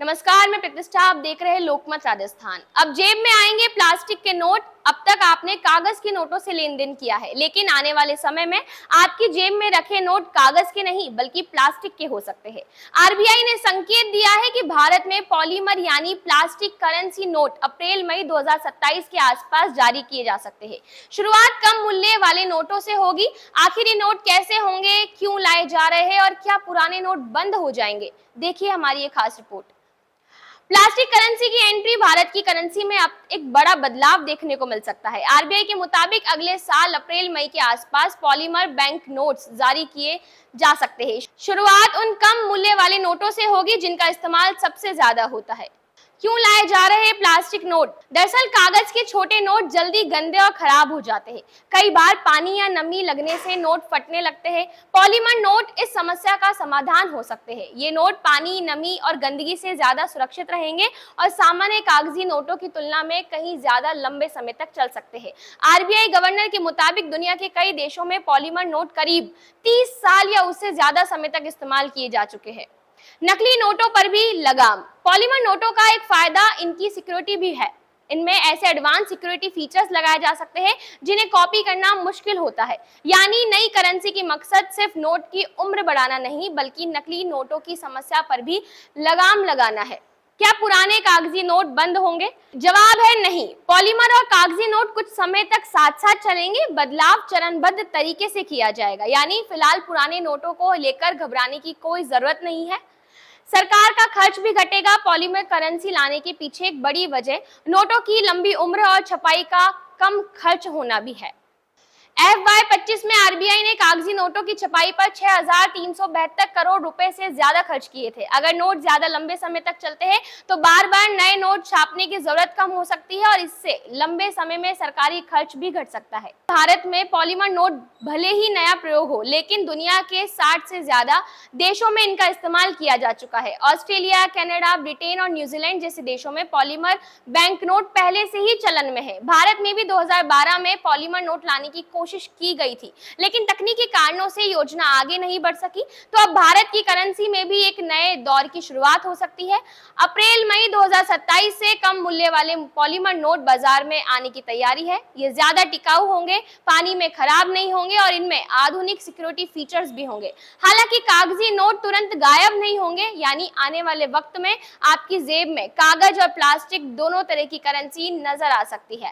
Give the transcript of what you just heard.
नमस्कार, मैं प्रतिष्ठा। आप देख रहे हैं लोकमत राजस्थान। अब जेब में आएंगे प्लास्टिक के नोट। अब तक आपने कागज के नोटों से लेन देन किया है, लेकिन आने वाले समय में आपकी जेब में रखे नोट कागज के नहीं बल्कि प्लास्टिक के हो सकते हैं। आरबीआई ने संकेत दिया है कि भारत में पॉलीमर यानी प्लास्टिक करेंसी नोट अप्रैल मई 2027 के आसपास जारी किए जा सकते हैं। शुरुआत कम मूल्य वाले नोटों से होगी। आखिर ये नोट कैसे होंगे, क्यों लाए जा रहे हैं और क्या पुराने नोट बंद हो जाएंगे, देखिए हमारी ये खास रिपोर्ट। प्लास्टिक करेंसी की एंट्री भारत की करेंसी में अब एक बड़ा बदलाव देखने को मिल सकता है। आरबीआई के मुताबिक अगले साल अप्रैल मई के आसपास पॉलीमर बैंक नोट्स जारी किए जा सकते हैं। शुरुआत उन कम मूल्य वाले नोटों से होगी जिनका इस्तेमाल सबसे ज्यादा होता है। क्यों लाए जा रहे हैं प्लास्टिक नोट? दरअसल कागज के छोटे नोट जल्दी गंदे और खराब हो जाते हैं। कई बार पानी या नमी लगने से नोट फटने लगते हैं। पॉलीमर नोट इस समस्या का समाधान हो सकते हैं। ये नोट पानी, नमी और गंदगी से ज्यादा सुरक्षित रहेंगे और सामान्य कागजी नोटों की तुलना में कहीं ज्यादा लंबे समय तक चल सकते हैं। आरबीआई गवर्नर के मुताबिक दुनिया के कई देशों में पॉलीमर नोट करीब 30 साल या उससे ज्यादा समय तक इस्तेमाल किए जा चुके हैं। नकली नोटों पर भी लगाम। पॉलीमर नोटों का एक फायदा इनकी सिक्योरिटी भी है। इनमें ऐसे एडवांस सिक्योरिटी फीचर्स लगाए जा सकते हैं जिन्हें कॉपी करना मुश्किल होता है। यानी नई करेंसी की मकसद सिर्फ नोट की उम्र बढ़ाना नहीं बल्कि नकली नोटों की समस्या पर भी लगाम लगाना है। क्या पुराने कागजी नोट बंद होंगे? जवाब है नहीं। पॉलीमर और कागजी नोट कुछ समय तक साथ साथ चलेंगे। बदलाव चरणबद्ध तरीके से किया जाएगा। यानी फिलहाल पुराने नोटों को लेकर घबराने की कोई जरूरत नहीं है। सरकार का खर्च भी घटेगा। पॉलीमर करेंसी लाने के पीछे एक बड़ी वजह नोटों की लंबी उम्र और छपाई का कम खर्च होना भी है। FY25 में आरबीआई ने कागजी नोटों की छपाई पर 6,372 करोड़ रुपए से ज्यादा खर्च किए थे। अगर नोट ज्यादा लंबे समय तक चलते हैं तो बार बार नए नोट छापने की जरूरत कम हो सकती है और इससे लंबे समय में सरकारी खर्च भी घट सकता है। भारत में पॉलीमर नोट भले ही नया प्रयोग हो, लेकिन दुनिया के 60 से ज्यादा देशों में इनका इस्तेमाल किया जा चुका है। ऑस्ट्रेलिया, कनाडा, ब्रिटेन और न्यूजीलैंड जैसे देशों में पॉलीमर बैंक नोट पहले से ही चलन में है। भारत में भी 2012 में पॉलीमर नोट लाने की कोशिश की गई थी, लेकिन तकनीकी कारणों से योजना आगे नहीं बढ़ सकी। तो अब भारत की करेंसी में भी एक नए दौर की शुरुआत हो सकती है। अप्रैल मई 2027 से कम मूल्य वाले पॉलीमर नोट बाजार में आने की तैयारी है। ये ज्यादा टिकाऊ होंगे, पानी में खराब नहीं होंगे और इनमें आधुनिक सिक्योरिटी फीचर्स भी होंगे। हालांकि कागजी नोट तुरंत गायब नहीं होंगे, यानी आने वाले वक्त में आपकी जेब में कागज और प्लास्टिक दोनों तरह की करेंसी नजर आ सकती है।